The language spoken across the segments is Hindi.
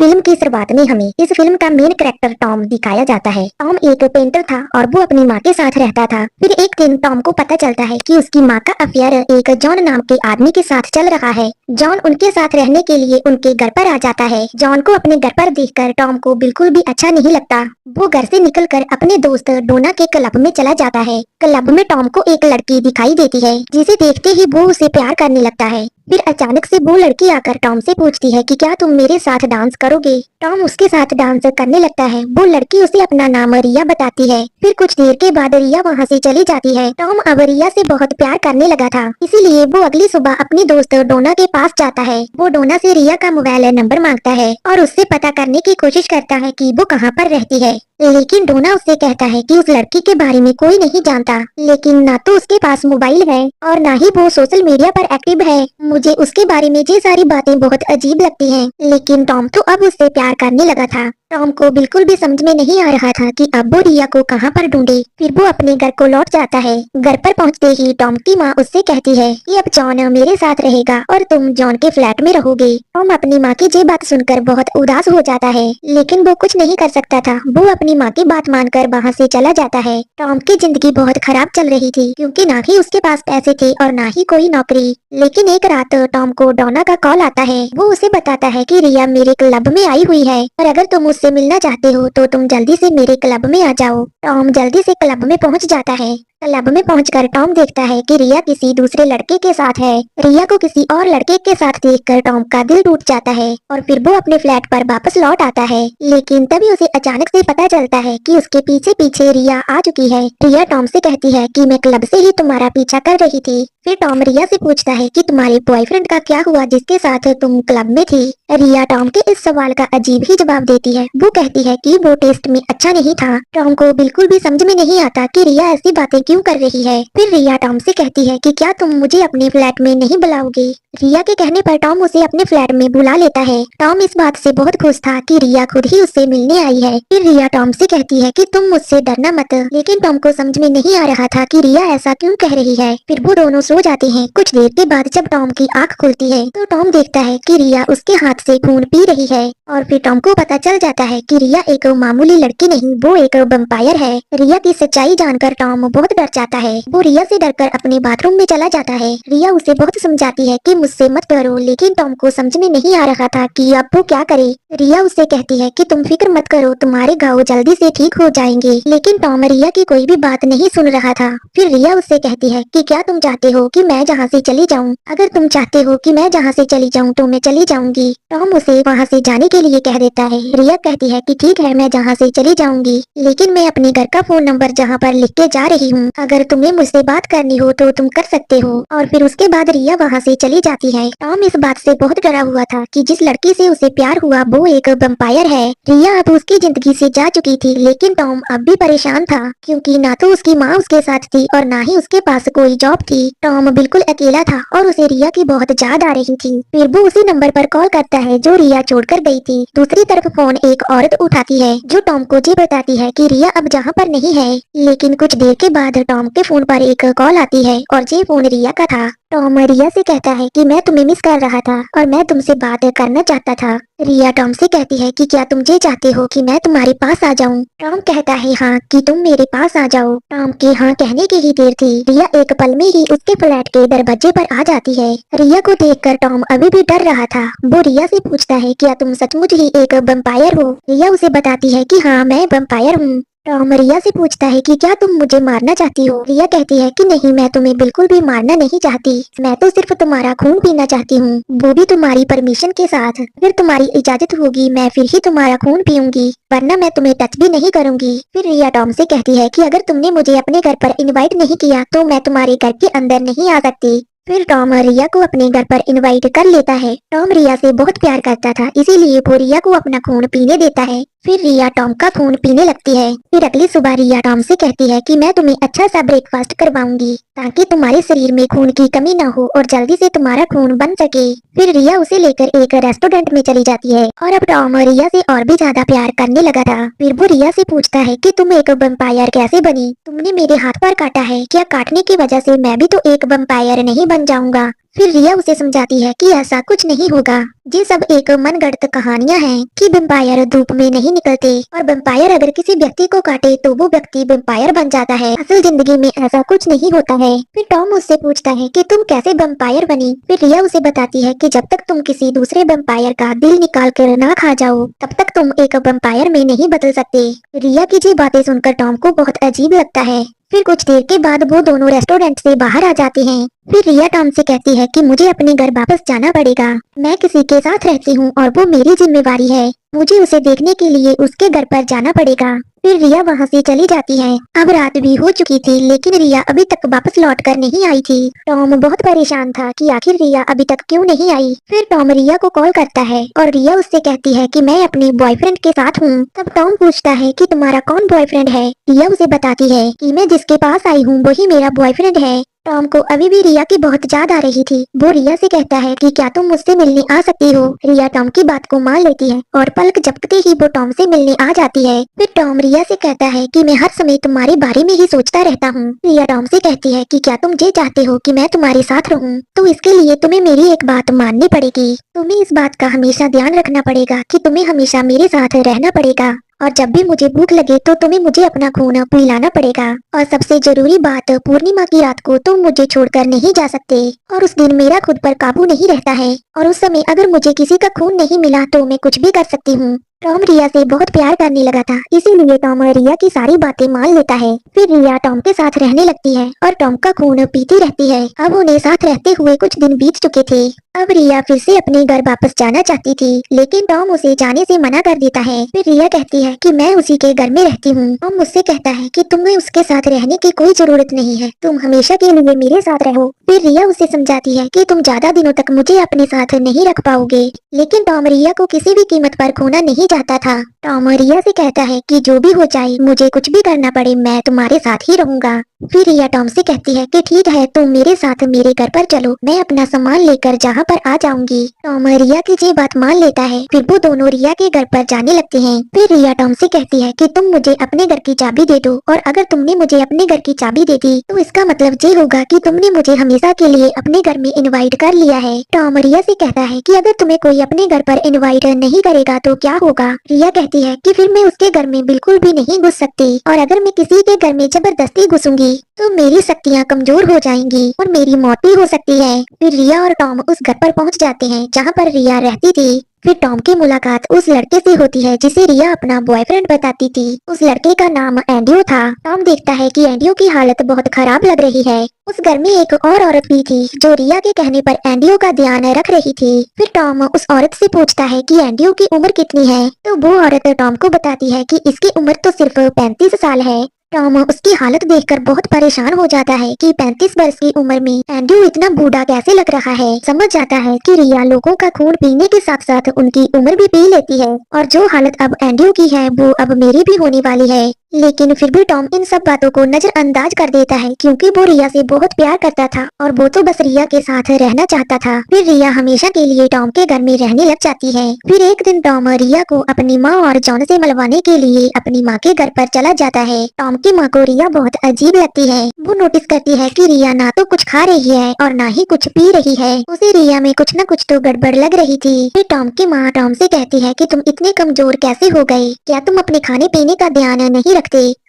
फिल्म की शुरुआत में हमें इस फिल्म का मेन कैरेक्टर टॉम दिखाया जाता है। टॉम एक पेंटर था और वो अपनी माँ के साथ रहता था। फिर एक दिन टॉम को पता चलता है कि उसकी माँ का अफेयर एक जॉन नाम के आदमी के साथ चल रहा है। जॉन उनके साथ रहने के लिए उनके घर पर आ जाता है। जॉन को अपने घर पर देखकर टॉम को बिल्कुल भी अच्छा नहीं लगता। वो घर से निकलकर अपने दोस्त डोना के क्लब में चला जाता है। क्लब में टॉम को एक लड़की दिखाई देती है, जिसे देखते ही वो उसे प्यार करने लगता है। फिर अचानक से वो लड़की आकर टॉम से पूछती है कि क्या तुम मेरे साथ डांस करोगे। टॉम उसके साथ डांस करने लगता है। वो लड़की उसे अपना नाम रिया बताती है। फिर कुछ देर के बाद रिया वहाँ से चली जाती है। टॉम अब रिया से बहुत प्यार करने लगा था, इसीलिए वो अगली सुबह अपने दोस्त डोना के पास जाता है। वो डोना से रिया का मोबाइल नंबर मांगता है और उससे पता करने की कोशिश करता है कि वो कहाँ पर रहती है। लेकिन डोना उससे कहता है कि उस लड़की के बारे में कोई नहीं जानता। लेकिन ना तो उसके पास मोबाइल है और ना ही वो सोशल मीडिया पर एक्टिव है। मुझे उसके बारे में ये सारी बातें बहुत अजीब लगती हैं। लेकिन टॉम तो अब उससे प्यार करने लगा था। टॉम को बिल्कुल भी समझ में नहीं आ रहा था कि अब वो रिया को कहाँ पर ढूंढे। फिर वो अपने घर को लौट जाता है। घर पर पहुँचते ही टॉम की माँ उससे कहती है कि अब जॉन मेरे साथ रहेगा और तुम जॉन के फ्लैट में रहोगे। टॉम अपनी माँ की ये बात सुनकर बहुत उदास हो जाता है, लेकिन वो कुछ नहीं कर सकता था। वो अपनी माँ की बात मानकर वहाँ से चला जाता है। टॉम की जिंदगी बहुत खराब चल रही थी, क्योंकि ना ही उसके पास पैसे थे और ना ही कोई नौकरी। लेकिन एक रात टॉम को डोना का कॉल आता है। वो उसे बताता है कि रिया मेरे क्लब में आई हुई है और अगर तुम उससे मिलना चाहते हो तो तुम जल्दी से मेरे क्लब में आ जाओ। टॉम जल्दी से क्लब में पहुंच जाता है। क्लब में पहुंचकर टॉम देखता है कि रिया किसी दूसरे लड़के के साथ है। रिया को किसी और लड़के के साथ देखकर टॉम का दिल टूट जाता है और फिर वो अपने फ्लैट पर वापस लौट आता है। लेकिन तभी उसे अचानक से पता चलता है कि उसके पीछे पीछे रिया आ चुकी है। रिया टॉम से कहती है कि मैं क्लब से ही तुम्हारा पीछा कर रही थी। फिर टॉम रिया से पूछता है कि तुम्हारे बॉयफ्रेंड का क्या हुआ जिसके साथ तुम क्लब में थी। रिया टॉम के इस सवाल का अजीब ही जवाब देती है। वो कहती है कि वो टेस्ट में अच्छा नहीं था। टॉम को बिल्कुल भी समझ में नहीं आता कि रिया ऐसी बातें क्यों कर रही है। फिर रिया टॉम से कहती है कि क्या तुम मुझे अपने फ्लैट में नहीं बुलाओगे। रिया के कहने पर टॉम उसे अपने फ्लैट में बुला लेता है। टॉम इस बात से बहुत खुश था कि रिया खुद ही उससे मिलने आई है। फिर रिया टॉम से कहती है कि तुम मुझसे डरना मत। लेकिन टॉम को समझ में नहीं आ रहा था कि रिया ऐसा क्यों कह रही है। फिर वो दोनों सो जाते हैं। कुछ देर के बाद जब टॉम की आंख खुलती है तो टॉम देखता है कि रिया उसके हाथ से खून पी रही है और फिर टॉम को पता चल जाता है कि रिया एक मामूली लड़की नहीं, वो एक वैम्पायर है। रिया की सच्चाई जानकर टॉम बहुत डर जाता है। वो रिया से डरकर अपने बाथरूम में चला जाता है। रिया उसे बहुत समझाती है कि मुझसे मत करो, लेकिन टॉम को समझ में नहीं आ रहा था कि अब वो क्या करे। रिया उससे कहती है कि तुम फिक्र मत करो, तुम्हारे घाव जल्दी से ठीक हो जाएंगे। लेकिन टॉम रिया की कोई भी बात नहीं सुन रहा था। फिर रिया उससे कहती है कि क्या तुम चाहते हो कि मैं जहाँ से चली जाऊँ। अगर तुम चाहते हो कि मैं जहाँ से चली जाऊँ तो मैं चली जाऊंगी। टॉम उसे वहाँ से जाने के लिए कह देता है। रिया कहती है कि ठीक है, मैं जहाँ से चली जाऊंगी, लेकिन मैं अपने घर का फोन नंबर जहाँ पर लिख के जा रही हूँ, अगर तुम्हें मुझसे बात करनी हो तो तुम कर सकते हो। और फिर उसके बाद रिया वहाँ से चली जाती है। टॉम इस बात से बहुत डरा हुआ था कि जिस लड़की से उसे प्यार हुआ वो एक वैम्पायर है। रिया अब उसकी जिंदगी से जा चुकी थी, लेकिन टॉम अब भी परेशान था, क्योंकि ना तो उसकी माँ उसके साथ थी और ना ही उसके पास कोई जॉब थी। टॉम बिल्कुल अकेला था और उसे रिया की बहुत याद आ रही थी। फिर वो उसी नंबर पर कॉल करता है जो रिया छोड़कर गई थी। दूसरी तरफ फोन एक औरत उठाती है जो टॉम को ये बताती है कि रिया अब जहाँ पर नहीं है। लेकिन कुछ देर के बाद टॉम के फोन पर एक कॉल आती है और ये फोन रिया का था। टॉम रिया से कहता है कि मैं तुम्हें मिस कर रहा था और मैं तुमसे बात करना चाहता था। रिया टॉम से कहती है कि क्या तुम ये चाहते हो कि मैं तुम्हारे पास आ जाऊं। टॉम कहता है हाँ, कि तुम मेरे पास आ जाओ। टॉम के हाँ कहने की ही देर थी, रिया एक पल में ही उसके फ्लैट के दरवाजे पर आ जाती है। रिया को देखकर टॉम अभी भी डर रहा था। वो रिया से पूछता है क्या तुम सचमुच ही एक वैम्पायर हो। रिया उसे बताती है कि हाँ, मैं वैम्पायर हूँ। टॉम रिया से पूछता है कि क्या तुम मुझे मारना चाहती हो। रिया कहती है कि नहीं, मैं तुम्हें बिल्कुल भी मारना नहीं चाहती, मैं तो सिर्फ तुम्हारा खून पीना चाहती हूँ, वो भी तुम्हारी परमिशन के साथ। अगर तुम्हारी इजाजत होगी मैं फिर ही तुम्हारा खून पीऊंगी, वरना मैं तुम्हें टच भी नहीं करूंगी। फिर रिया टॉम से कहती है कि अगर तुमने मुझे अपने घर पर इनवाइट नहीं किया तो मैं तुम्हारे घर के अंदर नहीं आ सकती। फिर टॉम रिया को अपने घर पर इनवाइट कर लेता है। टॉम रिया से बहुत प्यार करता था, इसीलिए वो रिया को अपना खून पीने देता है। फिर रिया टॉम का खून पीने लगती है। फिर अगली सुबह रिया टॉम से कहती है कि मैं तुम्हें अच्छा सा ब्रेकफास्ट करवाऊंगी ताकि तुम्हारे शरीर में खून की कमी ना हो और जल्दी से तुम्हारा खून बन सके। फिर रिया उसे लेकर एक रेस्टोरेंट में चली जाती है और अब टॉम रिया से और भी ज्यादा प्यार करने लगा था। फिर वो रिया से पूछता है कि तुम एक वैम्पायर कैसे बनी, तुमने मेरे हाथ पर काटा है क्या, काटने की वजह से मैं भी तो एक वैम्पायर नहीं बन जाऊंगा। फिर रिया उसे समझाती है कि ऐसा कुछ नहीं होगा, ये सब एक मनगढ़ंत कहानियां हैं कि वैम्पायर धूप में नहीं निकलते और वैम्पायर अगर किसी व्यक्ति को काटे तो वो व्यक्ति वैम्पायर बन जाता है। असल जिंदगी में ऐसा कुछ नहीं होता है। फिर टॉम उससे पूछता है कि तुम कैसे वैम्पायर बनी। फिर रिया उसे बताती है कि जब तक तुम किसी दूसरे वैम्पायर का दिल निकाल कर ना खा जाओ तब तक तुम एक वैम्पायर में नहीं बदल सकते। रिया की ये बातें सुनकर टॉम को बहुत अजीब लगता है। फिर कुछ देर के बाद वो दोनों रेस्टोरेंट से बाहर आ जाते हैं। फिर रिया टॉम से कहती है कि मुझे अपने घर वापस जाना पड़ेगा। मैं किसी के साथ रहती हूँ और वो मेरी जिम्मेवारी है। मुझे उसे देखने के लिए उसके घर पर जाना पड़ेगा। फिर रिया वहाँ से चली जाती है। अब रात भी हो चुकी थी लेकिन रिया अभी तक वापस लौट कर नहीं आई थी। टॉम बहुत परेशान था कि आखिर रिया अभी तक क्यों नहीं आई। फिर टॉम रिया को कॉल करता है और रिया उससे कहती है कि मैं अपने बॉयफ्रेंड के साथ हूँ। तब टॉम पूछता है कि तुम्हारा कौन बॉयफ्रेंड है। रिया उसे बताती है कि मैं जिसके पास आई हूँ वही मेरा बॉयफ्रेंड है। टॉम को अभी भी रिया की बहुत याद आ रही थी। वो रिया से कहता है कि क्या तुम मुझसे मिलने आ सकती हो। रिया टॉम की बात को मान लेती है और पलक झपकते ही वो टॉम से मिलने आ जाती है। फिर टॉम रिया से कहता है कि मैं हर समय तुम्हारे बारे में ही सोचता रहता हूँ। रिया टॉम से कहती है कि क्या तुम ये चाहते हो कि मैं तुम्हारे साथ रहूं, तो इसके लिए तुम्हें मेरी एक बात माननी पड़ेगी। तुम्हें इस बात का हमेशा ध्यान रखना पड़ेगा कि तुम्हें हमेशा मेरे साथ रहना पड़ेगा और जब भी मुझे भूख लगे तो तुम्हें मुझे अपना खून पिलाना पड़ेगा। और सबसे जरूरी बात, पूर्णिमा की रात को तुम मुझे छोड़कर नहीं जा सकते और उस दिन मेरा खुद पर काबू नहीं रहता है और उस समय अगर मुझे किसी का खून नहीं मिला तो मैं कुछ भी कर सकती हूँ। टॉम रिया से बहुत प्यार करने लगा था, इसीलिए टॉम रिया की सारी बातें मान लेता है। फिर रिया टॉम के साथ रहने लगती है और टॉम का खून पीती रहती है। अब उन्हें साथ रहते हुए कुछ दिन बीत चुके थे। अब रिया फिर से अपने घर वापस जाना चाहती थी लेकिन टॉम उसे जाने से मना कर देता है। फिर रिया कहती है कि मैं उसी के घर में रहती हूँ। टॉम मुझसे कहता है कि तुम्हें उसके साथ रहने की कोई जरूरत नहीं है, तुम हमेशा के लिए मेरे साथ रहो। फिर रिया उसे समझाती है कि तुम ज्यादा दिनों तक मुझे अपने साथ नहीं रख पाओगे, लेकिन टॉम रिया को किसी भी कीमत पर खोना नहीं चाहता था। टॉम रिया से कहता है कि जो भी हो जाए, मुझे कुछ भी करना पड़े, मैं तुम्हारे साथ ही रहूंगा। फिर रिया टॉम से कहती है कि ठीक है, तुम मेरे साथ मेरे घर पर चलो, मैं अपना सामान लेकर जहाँ पर आ जाऊंगी। टॉम रिया की ये बात मान लेता है। फिर वो दोनों रिया के घर पर जाने लगते हैं। फिर रिया टॉम से कहती है कि तुम मुझे अपने घर की चाबी दे दो और अगर तुमने मुझे अपने घर की चाबी दे दी तो इसका मतलब ये होगा कि तुमने मुझे हमेशा के लिए अपने घर में इनवाइट कर लिया है। टॉम रिया से कहता है कि अगर तुम्हें कोई अपने घर पर इनवाइट नहीं करेगा तो क्या होगा। रिया कहती है कि फिर मैं उसके घर में बिल्कुल भी नहीं घुस सकती और अगर मैं किसी के घर में जबरदस्ती घुसूंगी तो मेरी शक्तियाँ कमजोर हो जाएंगी और मेरी मौत भी हो सकती है। फिर रिया और टॉम उस घर पर पहुंच जाते हैं जहां पर रिया रहती थी। फिर टॉम की मुलाकात उस लड़के से होती है जिसे रिया अपना बॉयफ्रेंड बताती थी। उस लड़के का नाम एंड्रयू था। टॉम देखता है कि एंड्रयू की हालत बहुत खराब लग रही है। उस घर में एक और औरत भी थी जो रिया के कहने पर एंड्रयू का ध्यान रख रही थी। फिर टॉम उस औरत से पूछता है कि एंड्रयू की उम्र कितनी है, तो वो औरत टॉम को बताती है कि इसकी उम्र तो सिर्फ 35 साल है। टॉम उसकी हालत देखकर बहुत परेशान हो जाता है कि 35 वर्ष की उम्र में एंड्रयू इतना बूढ़ा कैसे लग रहा है। समझ जाता है कि रिया लोगों का खून पीने के साथ साथ उनकी उम्र भी पी लेती है और जो हालत अब एंड्रयू की है वो अब मेरी भी होने वाली है। लेकिन फिर भी टॉम इन सब बातों को नजरअंदाज कर देता है क्योंकि वो रिया से बहुत प्यार करता था और वो तो बस रिया के साथ रहना चाहता था। फिर रिया हमेशा के लिए टॉम के घर में रहने लग जाती है। फिर एक दिन टॉम रिया को अपनी माँ और जॉन से मिलवाने के लिए अपनी माँ के घर पर चला जाता है। टॉम की माँ को रिया बहुत अजीब लगती है। वो नोटिस करती है कि रिया ना तो कुछ खा रही है और ना ही कुछ पी रही है। उसे रिया में कुछ न कुछ तो गड़बड़ लग रही थी। फिर टॉम की माँ टॉम से कहती है कि तुम इतने कमजोर कैसे हो गए, क्या तुम अपने खाने पीने का ध्यान नहीं रखते।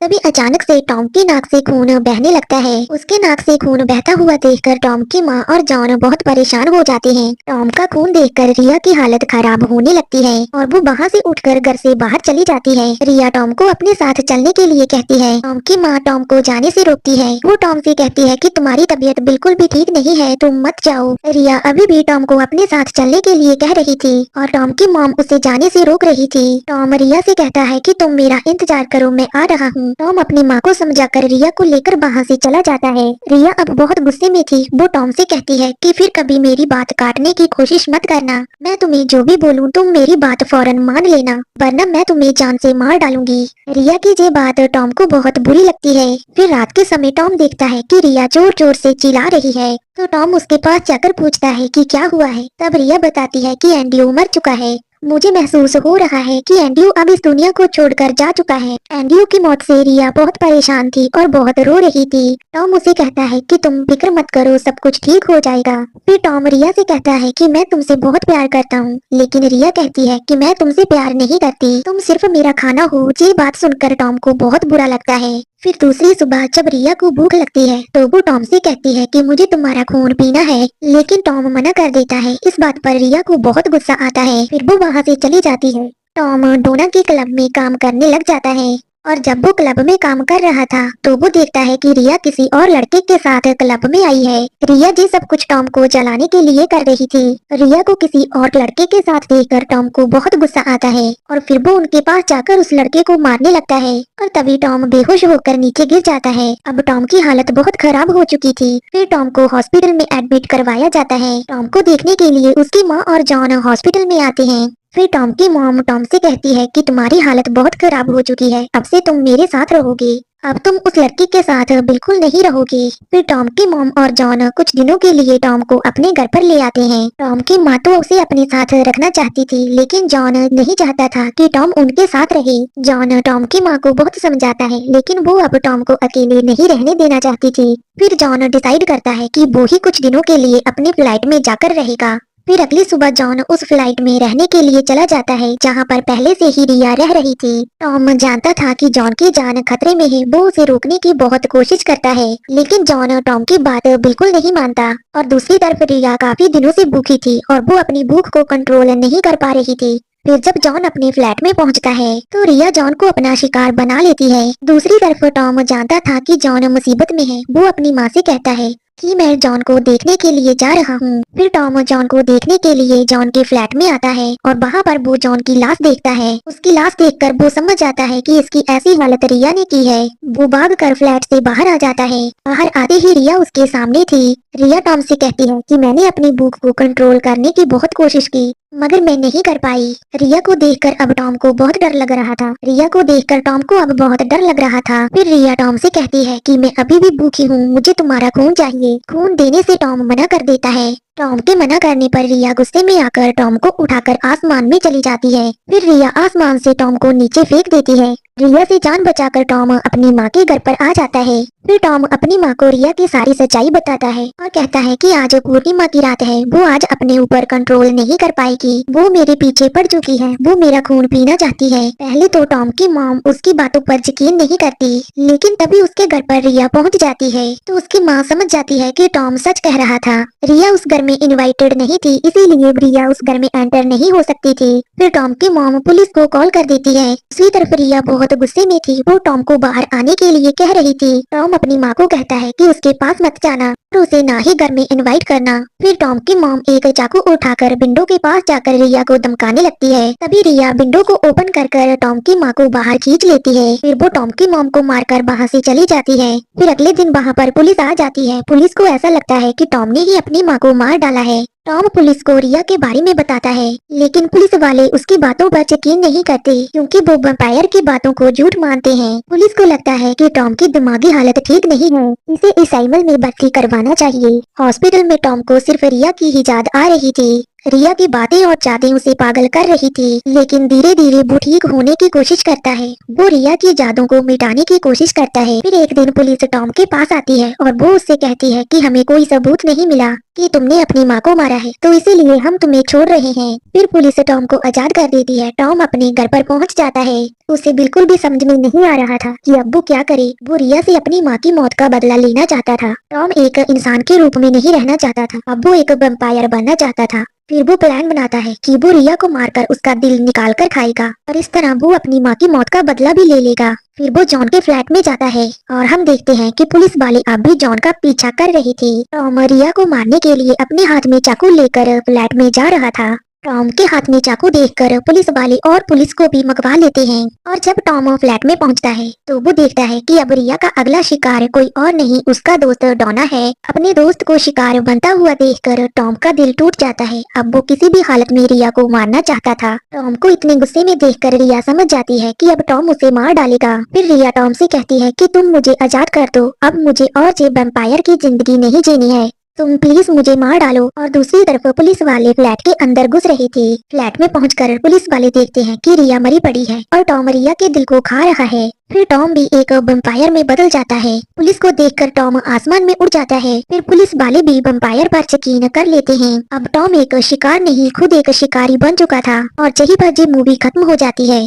तभी अचानक से टॉम की नाक से खून बहने लगता है। उसके नाक से खून बहता हुआ देखकर टॉम की माँ और जॉन बहुत परेशान हो जाते हैं। टॉम का खून देखकर रिया की हालत खराब होने लगती है और वो वहाँ से उठकर घर से बाहर चली जाती है। रिया टॉम को अपने साथ चलने के लिए कहती है। टॉम की माँ टॉम को जाने से रोकती है। वो टॉम से कहती है कि तुम्हारी तबीयत बिल्कुल भी ठीक नहीं है, तुम मत जाओ। रिया अभी भी टॉम को अपने साथ चलने के लिए कह रही थी और टॉम की मॉम उसे जाने से रोक रही थी। टॉम रिया से कहता है कि तुम मेरा इंतजार करो, मैं आ रहा हूँ। टॉम अपनी माँ को समझाकर रिया को लेकर वहाँ से चला जाता है। रिया अब बहुत गुस्से में थी। वो टॉम से कहती है कि फिर कभी मेरी बात काटने की कोशिश मत करना। मैं तुम्हें जो भी बोलूँ तुम मेरी बात फौरन मान लेना, वरना मैं तुम्हें जान से मार डालूंगी। रिया की ये बात टॉम को बहुत बुरी लगती है। फिर रात के समय टॉम देखता है कि रिया जोर जोर से चिल्ला रही है, तो टॉम उसके पास जाकर पूछता है कि क्या हुआ है। तब रिया बताती है कि एंड्रयू मर चुका है मुझे महसूस हो रहा है कि एंड्रयू अब इस दुनिया को छोड़कर जा चुका है। एंड्रयू की मौत से रिया बहुत परेशान थी और बहुत रो रही थी। टॉम उसे कहता है कि तुम फिक्र मत करो, सब कुछ ठीक हो जाएगा। फिर टॉम रिया से कहता है कि मैं तुमसे बहुत प्यार करता हूँ, लेकिन रिया कहती है कि मैं तुमसे प्यार नहीं करती, तुम सिर्फ मेरा खाना हो। ये बात सुनकर टॉम को बहुत बुरा लगता है। फिर दूसरी सुबह जब रिया को भूख लगती है तो वो टॉम से कहती है कि मुझे तुम्हारा खून पीना है, लेकिन टॉम मना कर देता है। इस बात पर रिया को बहुत गुस्सा आता है। फिर वो वहाँ से चली जाती है। टॉम डोना के क्लब में काम करने लग जाता है और जब वो क्लब में काम कर रहा था तो वो देखता है कि रिया किसी और लड़के के साथ क्लब में आई है। रिया जी सब कुछ टॉम को जलाने के लिए कर रही थी। रिया को किसी और लड़के के साथ देखकर टॉम को बहुत गुस्सा आता है और फिर वो उनके पास जाकर उस लड़के को मारने लगता है और तभी टॉम बेहोश होकर नीचे गिर जाता है। अब टॉम की हालत बहुत खराब हो चुकी थी। फिर टॉम को हॉस्पिटल में एडमिट करवाया जाता है। टॉम को देखने के लिए उसकी माँ और जॉन हॉस्पिटल में आते हैं। फिर टॉम की मॉम टॉम से कहती है कि तुम्हारी हालत बहुत खराब हो चुकी है, अब से तुम मेरे साथ रहोगे, अब तुम उस लड़की के साथ बिल्कुल नहीं रहोगे। फिर टॉम की मॉम और जॉन कुछ दिनों के लिए टॉम को अपने घर पर ले आते हैं। टॉम की माँ तो उसे अपने साथ रखना चाहती थी, लेकिन जॉन नहीं चाहता था कि टॉम उनके साथ रहे। जॉन टॉम की माँ को बहुत समझाता है, लेकिन वो अब टॉम को अकेले नहीं रहने देना चाहती थी। फिर जॉन डिसाइड करता है कि वो ही कुछ दिनों के लिए अपनी फ्लाइट में जाकर रहेगा। फिर अगली सुबह जॉन उस फ्लाइट में रहने के लिए चला जाता है जहाँ पर पहले से ही रिया रह रही थी। टॉम जानता था कि जॉन की जान खतरे में है। वो उसे रोकने की बहुत कोशिश करता है, लेकिन जॉन टॉम की बात बिल्कुल नहीं मानता। और दूसरी तरफ रिया काफी दिनों से भूखी थी और वो अपनी भूख को कंट्रोल नहीं कर पा रही थी। फिर जब जॉन अपने फ्लैट में पहुंचता है तो रिया जॉन को अपना शिकार बना लेती है। दूसरी तरफ टॉम जानता था कि जॉन मुसीबत में है। वो अपनी माँ से कहता है कि मैं जॉन को देखने के लिए जा रहा हूँ। फिर टॉम जॉन को देखने के लिए जॉन के फ्लैट में आता है और वहाँ पर वो जॉन की लाश देखता है। उसकी लाश देखकर वो समझ जाता है कि इसकी ऐसी हालत रिया ने की है। वो भागकर फ्लैट से बाहर आ जाता है। बाहर आते ही रिया उसके सामने थी। रिया टॉम से कहती है कि मैंने अपनी भूख को कंट्रोल करने की बहुत कोशिश की, मगर मैं नहीं कर पाई। रिया को देखकर अब टॉम को बहुत डर लग रहा था। रिया को देखकर टॉम को अब बहुत डर लग रहा था। फिर रिया टॉम से कहती है कि मैं अभी भी भूखी हूँ, मुझे तुम्हारा खून चाहिए। खून देने से टॉम मना कर देता है। टॉम के मना करने पर रिया गुस्से में आकर टॉम को उठाकर आसमान में चली जाती है। फिर रिया आसमान से टॉम को नीचे फेंक देती है। रिया से जान बचाकर टॉम अपनी माँ के घर पर आ जाता है। फिर टॉम अपनी माँ को रिया की सारी सच्चाई बताता है और कहता है कि आज पूर्णिमा की रात है। वो आज अपने ऊपर कंट्रोल नहीं कर पाएगी। वो मेरे पीछे पड़ चुकी है। वो मेरा खून पीना चाहती है। पहले तो टॉम की मॉम उसकी बातों पर यकीन नहीं करती, लेकिन तभी उसके घर पर रिया पहुँच जाती है तो उसकी माँ समझ जाती है कि टॉम सच कह रहा था। रिया उस घर में इनवाइटेड नहीं थी, इसीलिए रिया उस घर में एंटर नहीं हो सकती थी। फिर टॉम की मॉम पुलिस को कॉल कर देती है। दूसरी तरफ रिया बहुत गुस्से में थी। वो टॉम को बाहर आने के लिए कह रही थी। टॉम अपनी माँ को कहता है कि उसके पास मत जाना और उसे ना ही घर में इनवाइट करना। फिर टॉम की मॉम एक चाकू उठाकर विंडो के पास जाकर रिया को धमकाने लगती है। तभी रिया विंडो को ओपन कर टॉम की माँ को बाहर खींच लेती है। फिर वो टॉम की मॉम को मारकर वहाँ से चली जाती है। फिर अगले दिन वहाँ पर पुलिस आ जाती है। पुलिस को ऐसा लगता है कि टॉम ने ही अपनी माँ को मार डाला है। टॉम पुलिस को रिया के बारे में बताता है, लेकिन पुलिस वाले उसकी बातों पर यकीन नहीं करते क्योंकि वो वैम्पायर की बातों को झूठ मानते हैं। पुलिस को लगता है कि टॉम की दिमागी हालत ठीक नहीं है, इसे असाइलम में भर्ती करवाना चाहिए। हॉस्पिटल में टॉम को सिर्फ रिया की ही याद आ रही थी। रिया की बातें और यादें उसे पागल कर रही थी, लेकिन धीरे धीरे वो ठीक होने की कोशिश करता है। वो रिया की यादों को मिटाने की कोशिश करता है। फिर एक दिन पुलिस टॉम के पास आती है और वो उससे कहती है कि हमें कोई सबूत नहीं मिला कि तुमने अपनी माँ को मारा है, तो इसीलिए हम तुम्हें छोड़ रहे हैं। फिर पुलिस टॉम को आजाद कर देती है। टॉम अपने घर पर पहुँच जाता है। उसे बिल्कुल भी समझ में नहीं आ रहा था कि अब वो क्या करे। वो रिया से अपनी माँ की मौत का बदला लेना चाहता था। टॉम एक इंसान के रूप में नहीं रहना चाहता था, अब वो एक वैम्पायर बनना चाहता था। फिर वो प्लान बनाता है कि वो रिया को मारकर उसका दिल निकाल कर खाएगा और इस तरह वो अपनी माँ की मौत का बदला भी ले लेगा। फिर वो जॉन के फ्लैट में जाता है और हम देखते हैं कि पुलिस वाले अब भी जॉन का पीछा कर रही थी। टॉम रिया को मारने के लिए अपने हाथ में चाकू लेकर फ्लैट में जा रहा था। टॉम के हाथ में चाकू देखकर पुलिस वाले और पुलिस को भी मंगवा लेते हैं और जब टॉम फ्लैट में पहुंचता है तो वो देखता है कि अब रिया का अगला शिकार कोई और नहीं उसका दोस्त डोना है। अपने दोस्त को शिकार बनता हुआ देखकर टॉम का दिल टूट जाता है। अब वो किसी भी हालत में रिया को मारना चाहता था। टॉम को इतने गुस्से में देखकर रिया समझ जाती है कि अब टॉम उसे मार डालेगा। फिर रिया टॉम से कहती है कि तुम मुझे आजाद कर दो, अब मुझे और जे वैम्पायर की जिंदगी नहीं जीनी है। तुम प्लीज मुझे मार डालो। और दूसरी तरफ पुलिस वाले फ्लैट के अंदर घुस रहे थे। फ्लैट में पहुंचकर पुलिस वाले देखते हैं कि रिया मरी पड़ी है और टॉम रिया के दिल को खा रहा है। फिर टॉम भी एक वम्पायर में बदल जाता है। पुलिस को देखकर टॉम आसमान में उड़ जाता है। फिर पुलिस वाले भी वम्पायर पर यकीन कर लेते हैं। अब टॉम एक शिकार नहीं खुद एक शिकारी बन चुका था और यही पर ये मूवी खत्म हो जाती है।